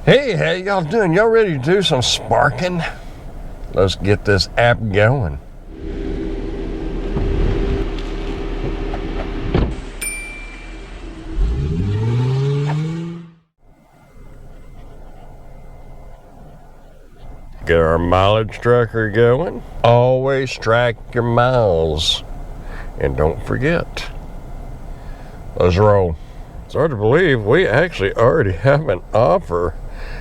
Hey, how y'all doing? Y'all ready to do some sparking? Let's get this app going. Get our mileage tracker going. Always track your miles. And don't forget, let's roll. It's hard to believe we actually already have an offer.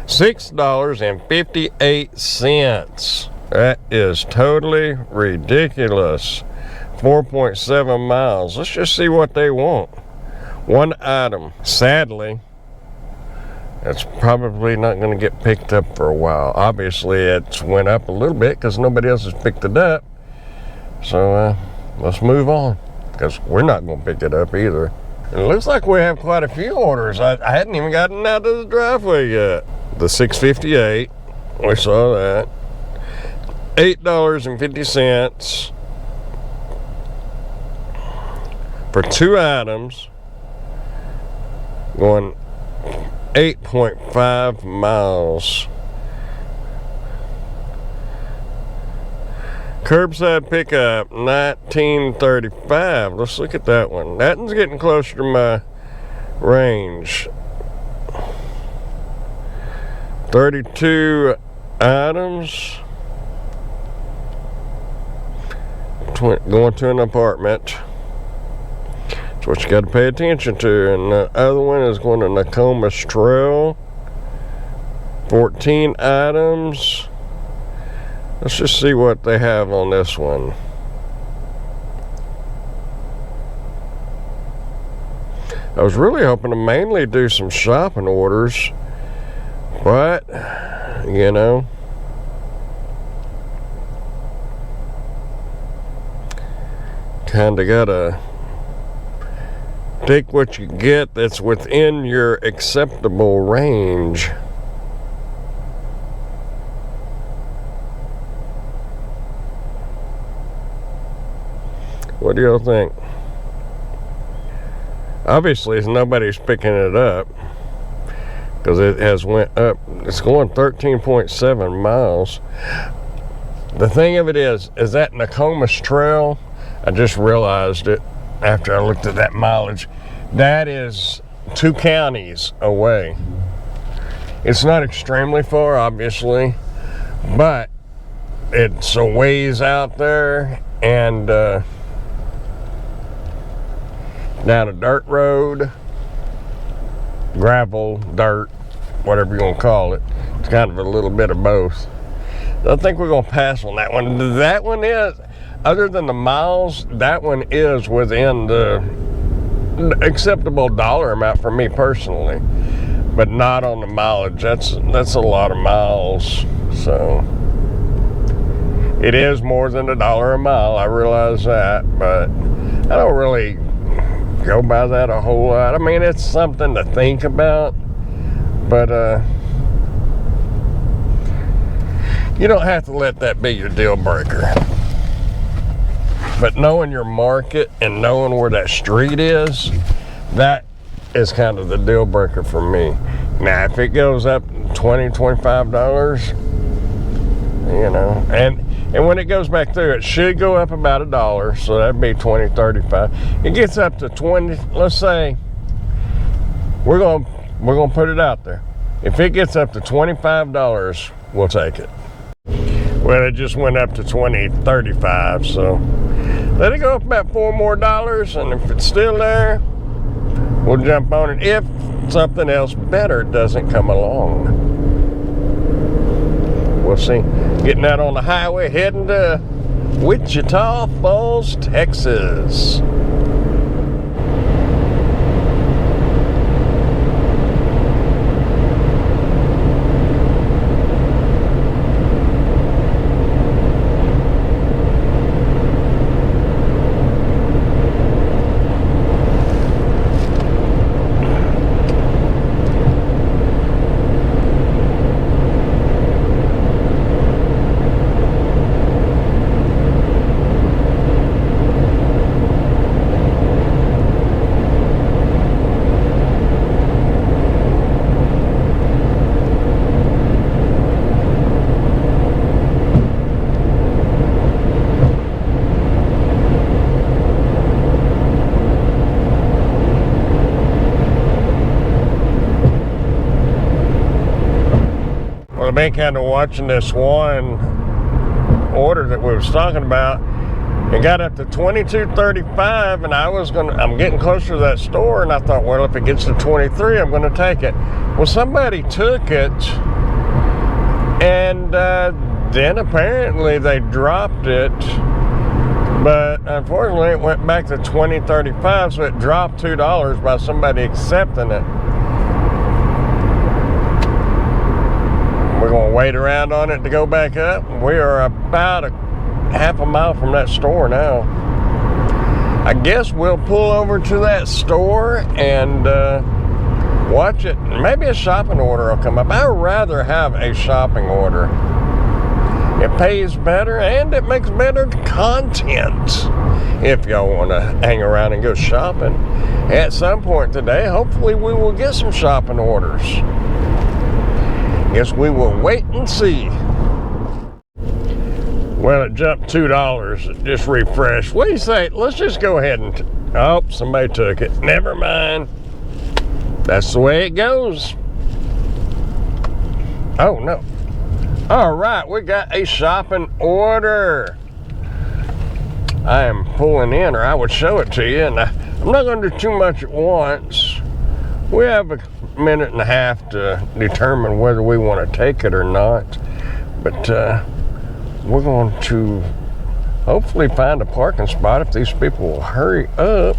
$6.58. That is totally ridiculous. 4.7 miles. Let's just see what they want. One item. Sadly, it's probably not going to get picked up for a while. Obviously, it's went up a little bit because nobody else has picked it up. So let's move on, because we're not going to pick it up either. It looks like we have quite a few orders. I hadn't even gotten out of the driveway yet. The 658, we saw that. $8.50 for two items, going 8.5 miles. Curbside pickup, $19.35. Let's look at that one. That one's getting closer to my range. 32 items. Going to an apartment. That's what you got to pay attention to. And the other one is going to Nokomis Trail. 14 items. Let's just see what they have on this one. I was really hoping to mainly do some shopping orders, but, you know, kinda gotta take what you get that's within your acceptable range. What do y'all think? Obviously, nobody's picking it up because it has went up. It's going 13.7 miles. The thing of it is that Nokomis Trail, I just realized it after I looked at that mileage. That is 2 counties away. It's not extremely far, obviously, but it's a ways out there, and down a dirt road, gravel, dirt, whatever you want to call it. It's kind of a little bit of both. I think we're going to pass on that one. That one is, other than the miles, that one is within the acceptable dollar amount for me personally, but not on the mileage. That's a lot of miles. So it is more than $1 a mile. I realize that, but I don't really go by that a whole lot. I mean, it's something to think about, but you don't have to let that be your deal breaker. But knowing your market and knowing where that street is, that is kind of the deal breaker for me. Now, if it goes up $20, $25, you know, and when it goes back through, it should go up about $1, so that'd be $20, $35. It gets up to 20. Let's say we're gonna put it out there. If it gets up to $25, we'll take it. Well, it just went up to $20.35, so let it go up about $4 more, and if it's still there, we'll jump on it if something else better doesn't come along. We'll see. Getting out on the highway, heading to Wichita Falls, Texas. been kind of watching this one order that we was talking about. It got up to $22.35, and I'm getting closer to that store, and I thought, well, if it gets to 23, I'm gonna take it. Well, somebody took it, and then apparently they dropped it, but unfortunately it went back to $20.35, so it dropped $2 by somebody accepting it. We're gonna wait around on it to go back up. We are about a half a mile from that store now. I guess we'll pull over to that store and watch it. Maybe a shopping order will come up. I'd rather have a shopping order. It pays better and it makes better content if y'all want to hang around and go shopping. At some point today, hopefully we will get some shopping orders. Guess we will wait and see. Well, it jumped $2. It just refreshed. What do you say? Let's just go ahead and... Oh, somebody took it. Never mind. That's the way it goes. Oh, no. All right, we got a shopping order. I am pulling in, or I would show it to you. And I'm not going to do too much at once. We have a minute and a half to determine whether we want to take it or not. But... we're going to hopefully find a parking spot if these people will hurry up.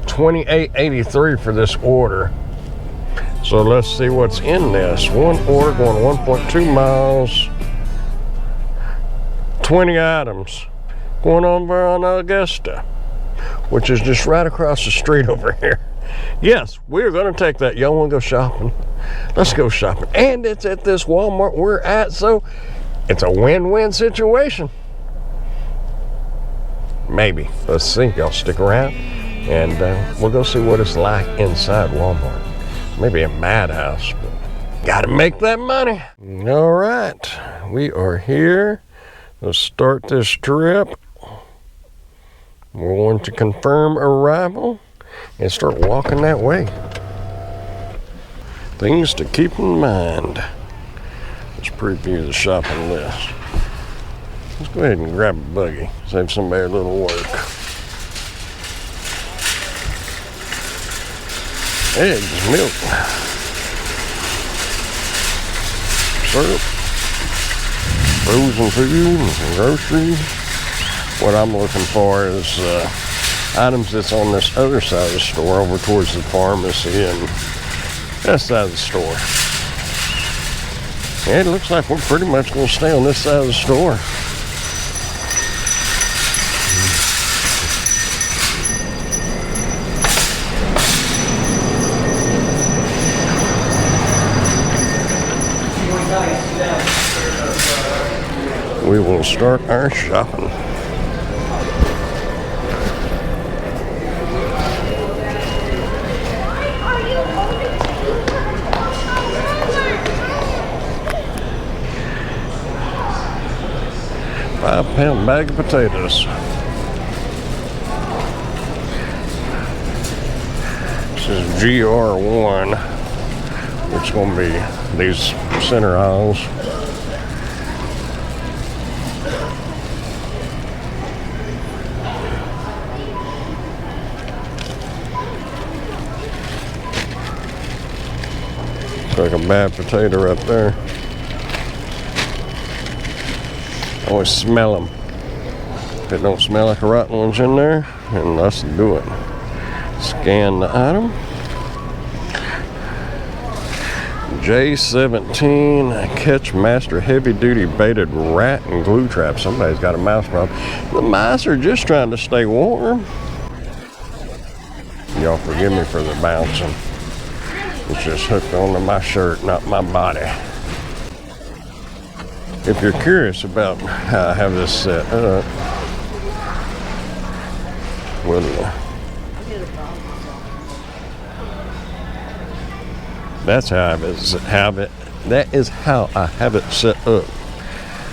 $28.83 for this order. So let's see what's in this. One order going 1.2 miles. 20 items. Going over on Augusta, which is just right across the street over here. Yes, we're going to take that. Y'all want to go shopping? Let's go shopping. And it's at this Walmart we're at, so it's a win-win situation. Maybe. Let's see. Y'all stick around, and we'll go see what it's like inside Walmart. Maybe a madhouse, but gotta make that money. All right. We are here. Let's start this trip. We're going to confirm arrival and start walking that way. Things to keep in mind. Let's preview the shopping list. Let's go ahead and grab a buggy. Save somebody a little work. Eggs, milk, syrup, frozen food, and groceries. What I'm looking for is items that's on this other side of the store, over towards the pharmacy and that side of the store. And it looks like we're pretty much going to stay on this side of the store. We will start our shopping. £5 bag of potatoes. This is GR1, which is going to be these center aisles. It's like a bad potato right there. I always smell them. If it don't smell like a rotten one's in there, then let's do it. Scan the item. J17 Catch Master Heavy Duty Baited Rat and Glue Trap. Somebody's got a mouse problem. The mice are just trying to stay warm. Y'all forgive me for the bouncing. It's just hooked onto my shirt, not my body. If you're curious about how I have this set up, well, that's how that is how I have it set up.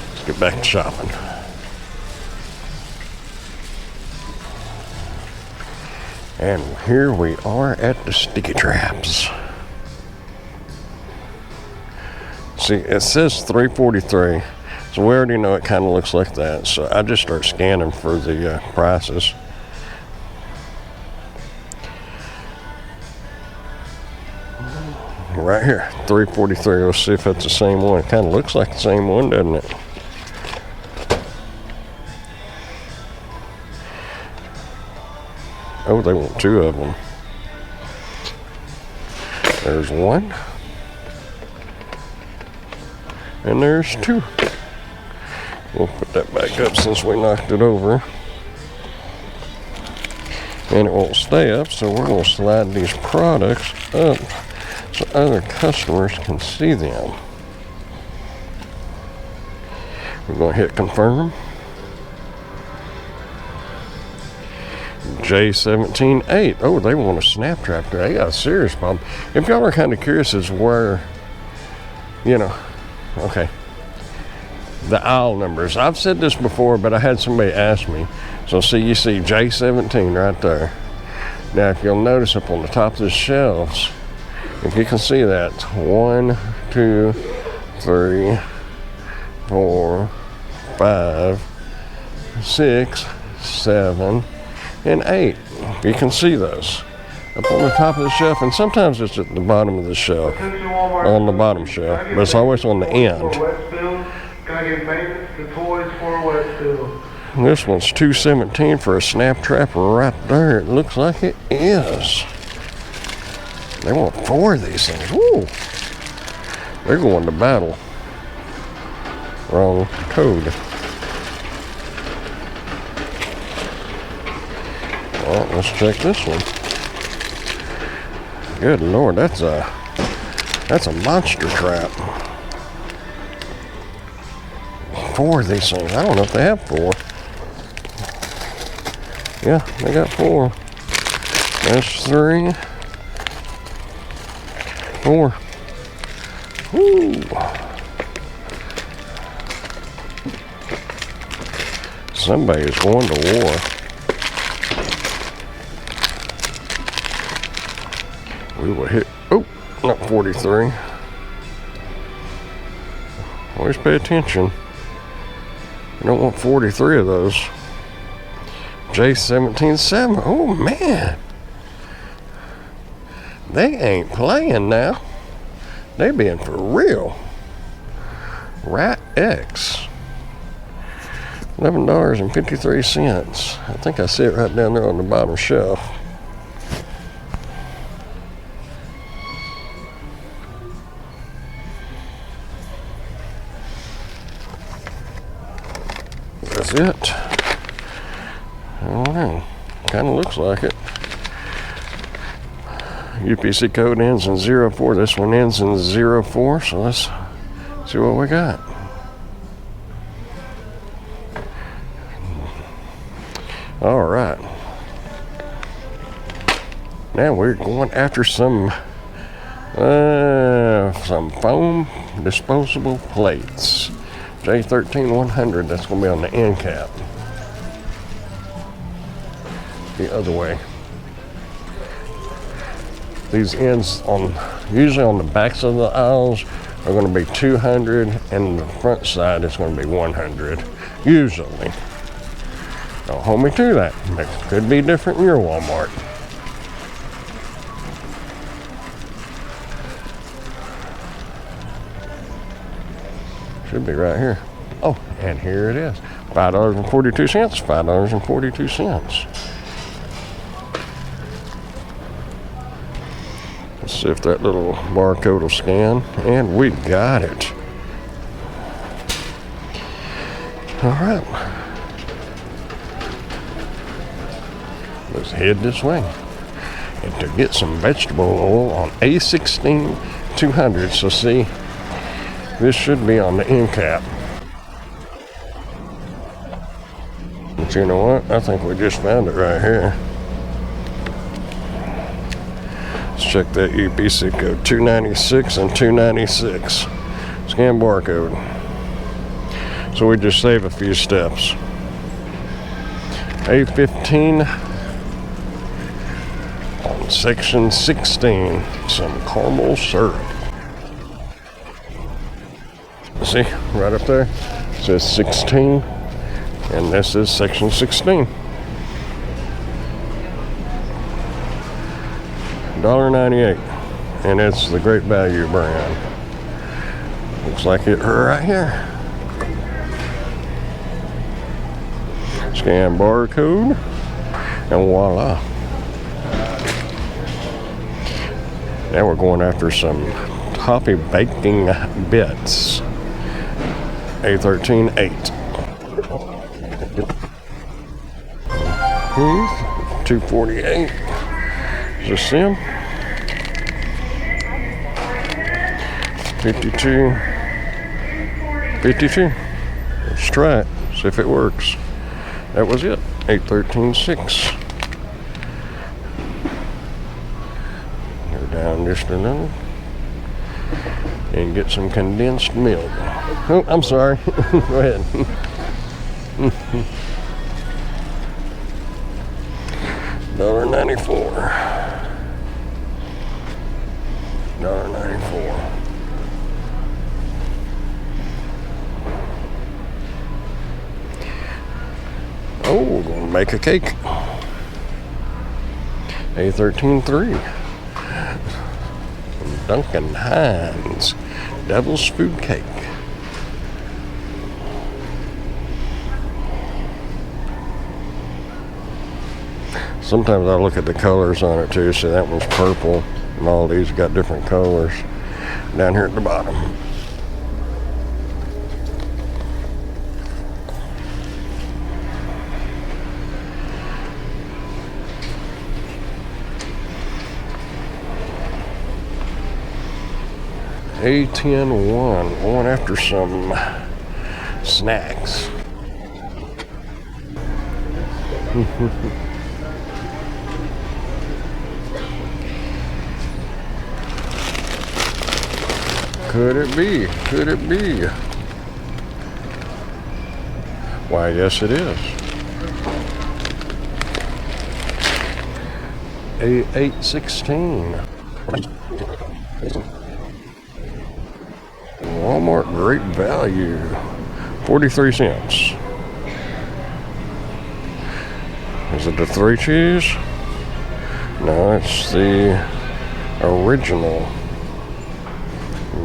Let's get back to shopping. And here we are at the Sticky Traps. See, it says 343, so we already know it kind of looks like that. So I just start scanning for the prices. Right here, 343. Let's see if that's the same one. It kind of looks like the same one, doesn't it? Oh, they want two of them. There's one. And there's two. We'll put that back up since we knocked it over. And it won't stay up, so we're going to slide these products up so other customers can see them. We're going to hit confirm. J17-8. Oh, they want a snap trap there. They got a serious problem. If y'all are kind of curious as where, you know, okay, the aisle numbers. I've said this before, but I had somebody ask me. So see, you see J17 right there. Now, if you'll notice up on the top of the shelves, if you can see that, 1, 2, 3, 4, 5, 6, 7, and 8. You can see those up on the top of the shelf, and sometimes it's at the bottom of the shelf, on the bottom shelf, but it's always on the end. This one's $217 for a snap trap right there. It looks like it is. They want 4 of these things. Woo! They're going to battle. Wrong code. All right, let's check this one. Good Lord, that's a monster trap. 4 of these things. I don't know if they have 4. Yeah, they got 4. There's 3. 4. Woo! Somebody is going to war. We will hit, oh, not 43. Always pay attention. You don't want 43 of those. J17-7. Oh, man. They ain't playing now. They being for real. Rat X. $11.53. I think I see it right down there on the bottom shelf. That's it. I don't know. Kind of looks like it. UPC code ends in 04. This one ends in 04. So let's see what we got. All right. Now we're going after some foam disposable plates. J13-100. That's going to be on the end cap. The other way. These ends usually on the backs of the aisles are going to be 200, and the front side is going to be 100. Usually. Don't hold me to that. It could be different in your Walmart. Should be right here. Oh, and here it is. $5.42. $5.42. Let's see if that little barcode will scan. And we got it. All right. Let's head this way. And to get some vegetable oil on A16-200. So see, this should be on the end cap. But you know what? I think we just found it right here. Let's check that UPC code. 296 and 296. Scan barcode. So we just save a few steps. A15 on section 16. Some caramel syrup. See, right up there, it says 16, and this is section 16. $1.98, and it's the Great Value brand. Looks like it right here. Scan barcode, and voila. Now we're going after some toffee baking bits. A13 8. $2.48. Is this sim? 52. Let's try it. See if it works. That was it. 813.6. Go down just a little and get some condensed milk. Oh, I'm sorry. Go ahead. $1.94. $1.94. Oh, we're going to make a cake. A13.3. Duncan Hines Devil's Food Cake. Sometimes I look at the colors on it too. See, that one's purple, and all these got different colors. Down here at the bottom. A10-1, going after some snacks. Could it be? Could it be? Why, yes it is. A816. Walmart Great Value. 43 cents. Is it the 3 cheese? No, it's the original.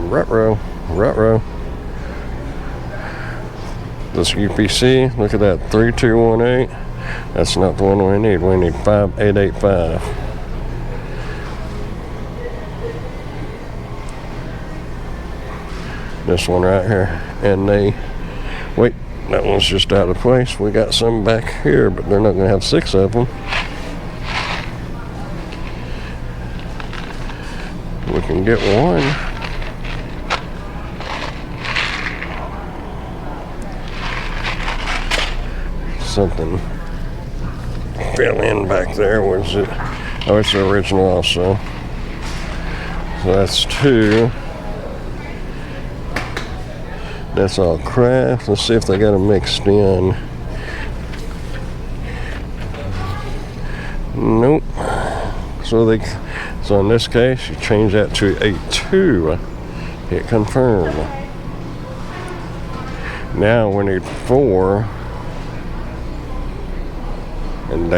Retro. This UPC, look at that, 3218. That's not the one we need. We need 5885. This one right here. And wait, that one's just out of place. We got some back here, but they're not going to have 6 of them. We can get one. Something fell in back there. Was it? Oh, it's the original also. So that's 2. That's all Kraft. Let's see if they got them mixed in. Nope. So in this case, you change that to a 2. Hit confirm. Now we need 4. And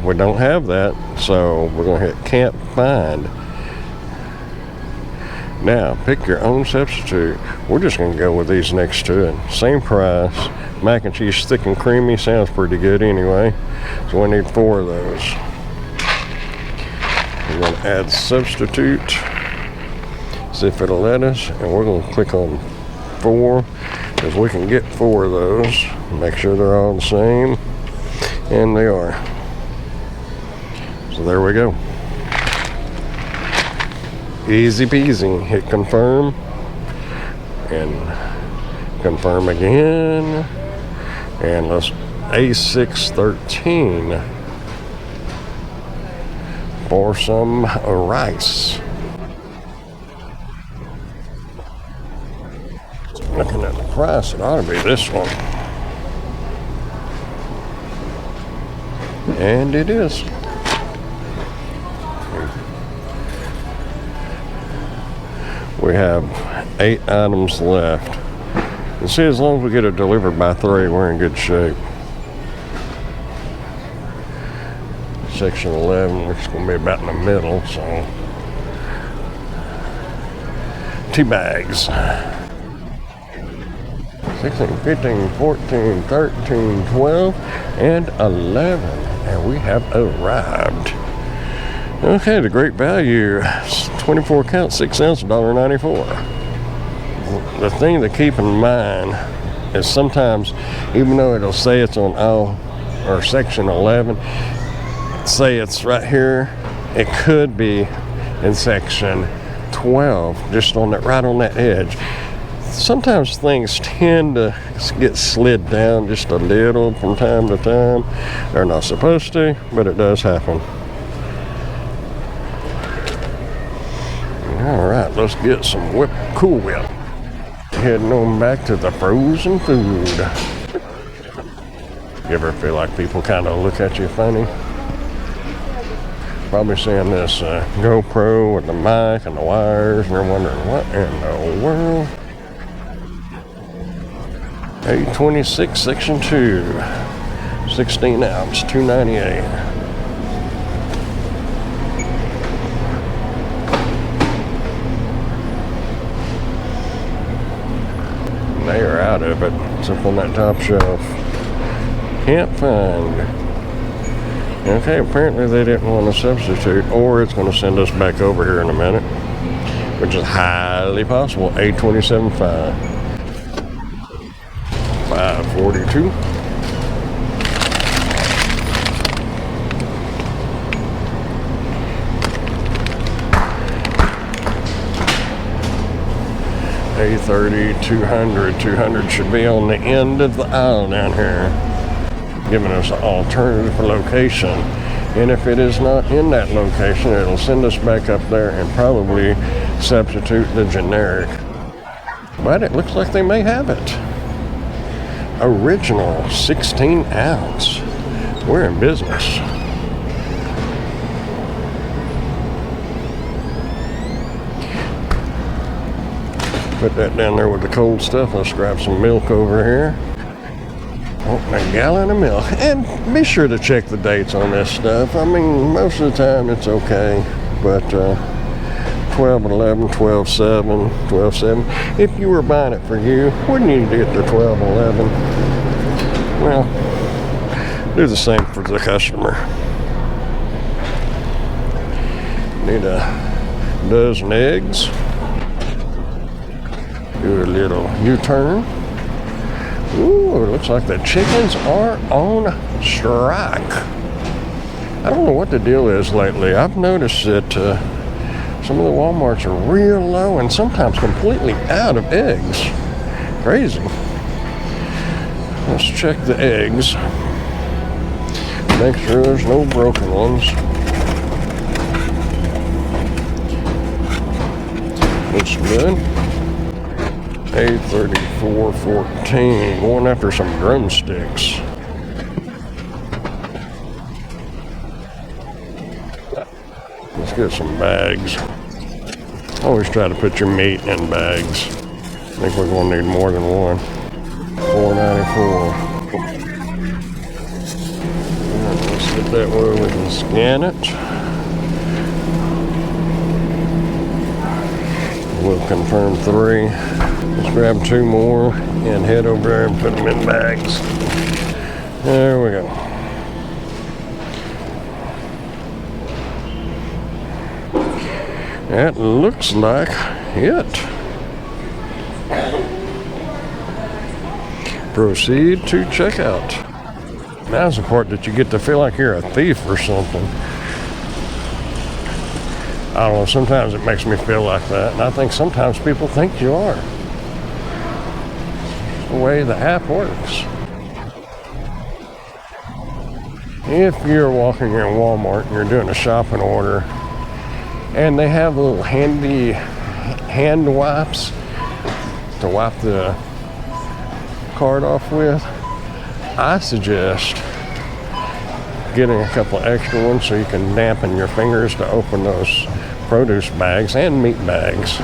we don't have that, so we're gonna hit can't find. Now pick your own substitute. We're just gonna go with these next to it. Same price. Mac and cheese thick and creamy sounds pretty good anyway. So we need 4 of those. We're gonna add substitute. See if it'll let us, and we're gonna click on 4 because we can get 4 of those. Make sure they're all the same. And they are. So there we go. Easy peasy. Hit confirm. And confirm again. And let's A613 for some rice. Looking at the price, it ought to be this one. And it is. We have 8 items left. And see, as long as we get it delivered by 3, we're in good shape. Section 11 looks going to be about in the middle, so 2 bags. 16, 15, 14, 13, 12, and 11. And we have arrived. Okay, the great value, 24 count, 6 ounce, $1.94. The thing to keep in mind is sometimes, even though it'll say it's on aisle or section 11, say it's right here, it could be in section 12, just on that, right on that edge. Sometimes things tend to get slid down just a little from time to time. They're not supposed to, but it does happen. All right, let's get some Cool Whip. Heading on back to the frozen food. You ever feel like people kind of look at you funny? Probably seeing this GoPro with the mic and the wires, and they're wondering, what in the world? A26 section 2, 16 ounce, $2.98. They are out of it. It's up on that top shelf. Can't find. Okay, apparently they didn't want to substitute, or it's going to send us back over here in a minute, which is highly possible. A27.5. 542. A30, 200. 200 should be on the end of the aisle down here, giving us an alternative location. And if it is not in that location, it'll send us back up there and probably substitute the generic. But it looks like they may have it. Original 16 ounce. We're in business. Put that down there with the cold stuff. Let's grab some milk over here. Oh, a gallon of milk. And be sure to check the dates on this stuff. I mean, most of the time it's okay, but 12/11, 12/7, 12/7. If you were buying it for you, wouldn't you get the 12/11? Well, do the same for the customer. Need a dozen eggs. Do a little U-turn. Ooh, it looks like the chickens are on strike. I don't know what the deal is lately. I've noticed that some of the Walmarts are real low and sometimes completely out of eggs. Crazy. Let's check the eggs. Make sure there's no broken ones. Looks good. A34.14. Going after some drumsticks. Let's get some bags. Always try to put your meat in bags. I think we're going to need more than one. $4.94. Let's get that where we can scan it. We'll confirm 3. Let's grab 2 more and head over there and put them in bags. There we go. That looks like it. Proceed to checkout. Now's the part that you get to feel like you're a thief or something. I don't know, sometimes it makes me feel like that, and I think sometimes people think you are. It's the way the app works. If you're walking in Walmart and you're doing a shopping order, and they have little handy hand wipes to wipe the card off with, I suggest getting a couple of extra ones so you can dampen your fingers to open those produce bags and meat bags.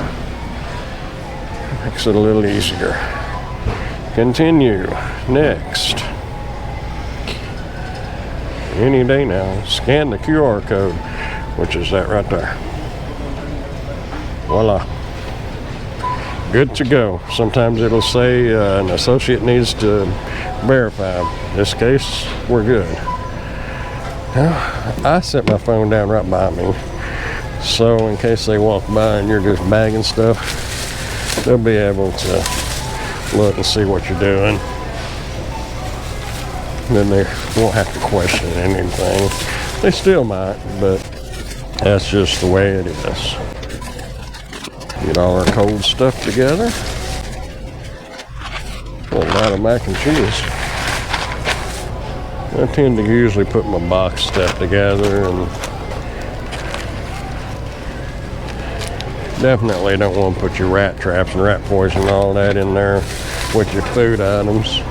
Makes it a little easier. Continue. Next. Any day now. Scan the QR code, which is that right there. Voila. Good to go. Sometimes it'll say an associate needs to verify. In this case, we're good. Now, I set my phone down right by me, so in case they walk by and you're just bagging stuff, they'll be able to look and see what you're doing. Then they won't have to question anything. They still might, but that's just the way it is. Get all our cold stuff together. A lot of mac and cheese. I tend to usually put my box stuff together, and definitely don't want to put your rat traps and rat poison and all that in there with your food items.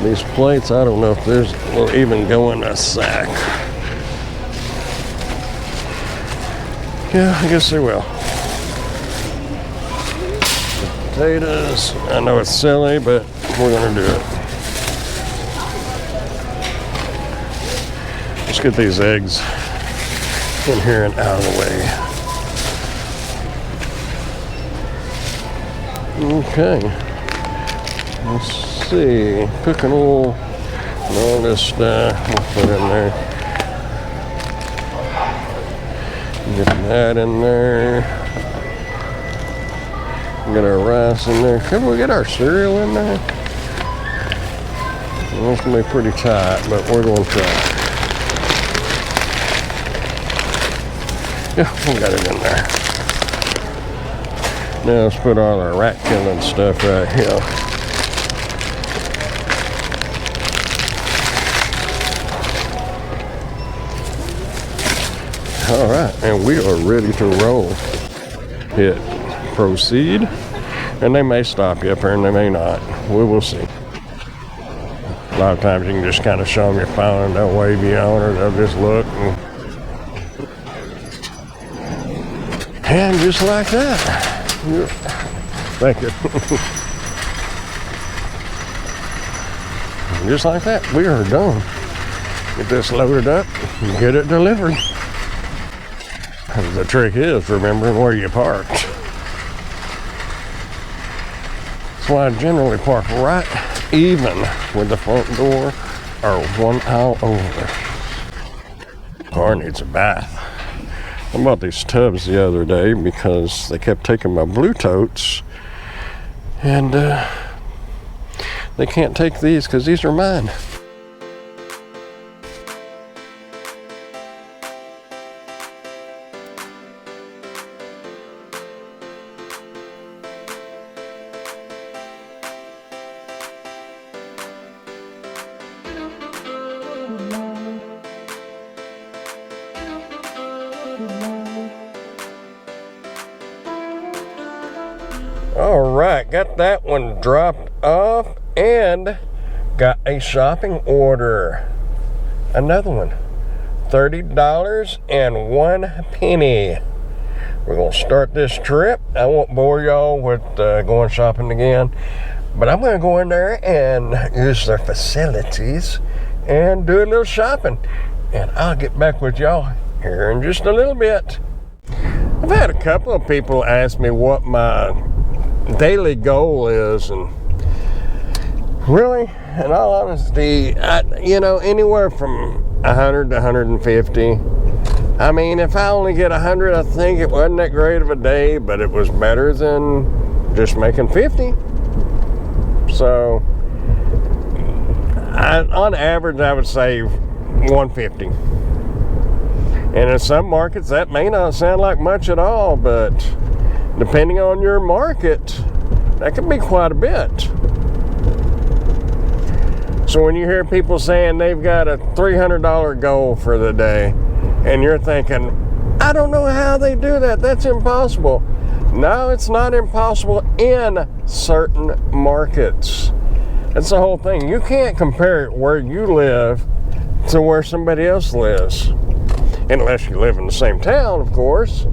These plates, I don't know if will even go in a sack. Yeah, I guess they will. Potatoes. I know it's silly, but we're gonna do it. Let's get these eggs in here and out of the way. Okay. Let's see. Cooking oil and all this stuff. We'll put in there. Get that in there. Get our rice in there. Can we get our cereal in there? Well, it's going to be pretty tight, but we're going to try. Yeah, we got it in there. Now let's put all our rat killing stuff right here. All right, and we are ready to roll. Hit proceed, and they may stop you up here and they may not. We will see. A lot of times you can just kind of show them your phone and they'll wave you on, or they'll just look, and just like that. Thank you. Just like that, we are done. Get this loaded up and get it delivered. The trick is remembering where you parked. That's why I generally park right even with the front door or one aisle over. Car needs a bath. I bought these tubs the other day because they kept taking my blue totes, and they can't take these because these are mine. All right, got that one dropped off and got a shopping order. Another one. $30.01. We're gonna start this trip. I won't bore y'all with going shopping again, but I'm gonna go in there and use their facilities and do a little shopping. And I'll get back with y'all here in just a little bit. I've had a couple of people ask me what my daily goal is, and really, in all honesty, anywhere from 100 to 150. I mean, if I only get 100, I think it wasn't that great of a day, but it was better than just making 50. So, on average, I would say 150. And in some markets, that may not sound like much at all, but depending on your market, that can be quite a bit. So when you hear people saying they've got a $300 goal for the day, and you're thinking, I don't know how they do that, that's impossible. No, it's not impossible in certain markets. That's the whole thing. You can't compare where you live to where somebody else lives. Unless you live in the same town, of course.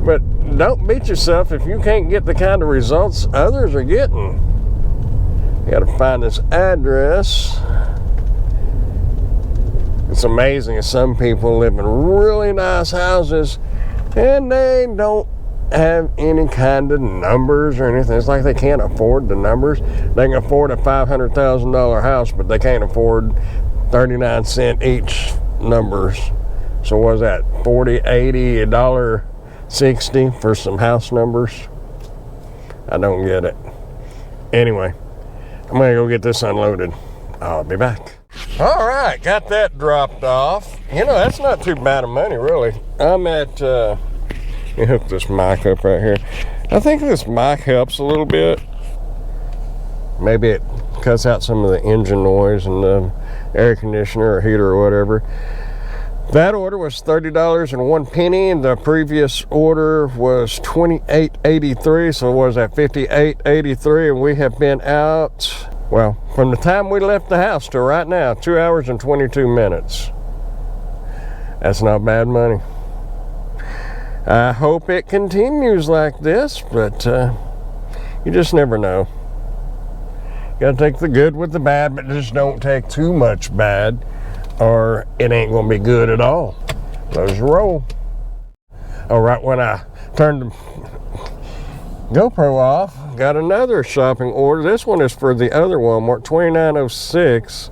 But don't beat yourself if you can't get the kind of results others are getting. You got to find this address. It's amazing. Some people live in really nice houses and they don't have any kind of numbers or anything. It's like they can't afford the numbers. They can afford a $500,000 house, but they can't afford 39-cent each numbers. So what is that? 40, 80, $1.60 for some house numbers? I don't get it. Anyway, I'm gonna go get this unloaded. I'll be back. All right, got that dropped off. You know, that's not too bad of money, really. I'm at, let me hook this mic up right here. I think this mic helps a little bit. Maybe it cuts out some of the engine noise and the air conditioner or heater or whatever. That order was $30.01, and the previous order was $28.83, so it was at $58.83, and we have been out, well, from the time we left the house to right now, 2 hours and 22 minutes. That's not bad money. I hope it continues like this, but you just never know. You gotta take the good with the bad, but just don't take too much bad, or it ain't gonna be good at all. Let's roll. All right, when I turned the GoPro off, got another shopping order. This one is for the other Walmart, 2906.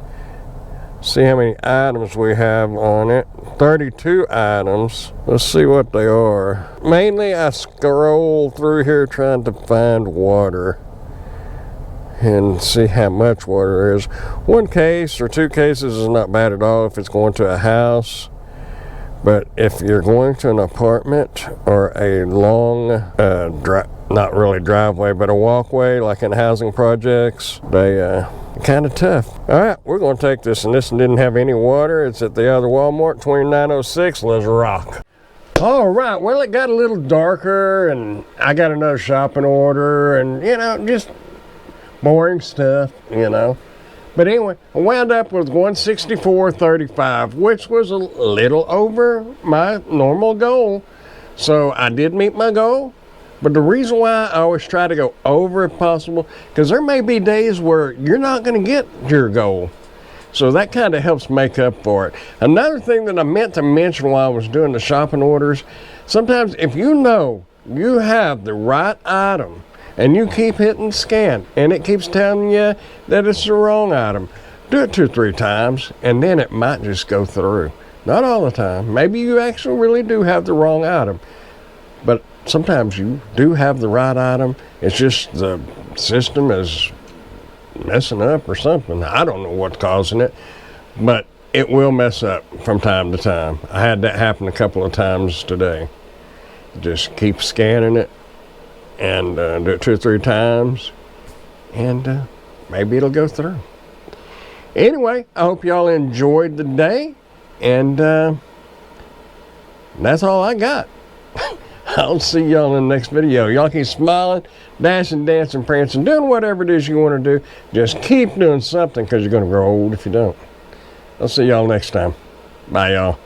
See how many items we have on it. 32 items. Let's see what they are. Mainly I scroll through here trying to find water and see how much water there is. One case or two cases is not bad at all if it's going to a house. But if you're going to an apartment or a long, not really driveway, but a walkway like in housing projects, they kind of tough. All right, we're going to take this, and this one didn't have any water. It's at the other Walmart, 2906. Let's rock. All right, well, it got a little darker, and I got another shopping order, and, you know, just boring stuff, you know. But anyway, I wound up with $164.35, which was a little over my normal goal. So I did meet my goal. But the reason why I always try to go over if possible, because there may be days where you're not going to get your goal. So that kind of helps make up for it. Another thing that I meant to mention while I was doing the shopping orders, sometimes if you know you have the right item, and you keep hitting scan, and it keeps telling you that it's the wrong item, do it 2 or 3 times, and then it might just go through. Not all the time. Maybe you actually really do have the wrong item, but sometimes you do have the right item. It's just the system is messing up or something. I don't know what's causing it, but it will mess up from time to time. I had that happen a couple of times today. Just keep scanning it, and do it 2 or 3 times, and maybe it'll go through. Anyway, I hope y'all enjoyed the day, and that's all I got. I'll see y'all in the next video. Y'all keep smiling, dashing, dancing, prancing, doing whatever it is you want to do. Just keep doing something, because you're going to grow old if you don't. I'll see y'all next time. Bye, y'all.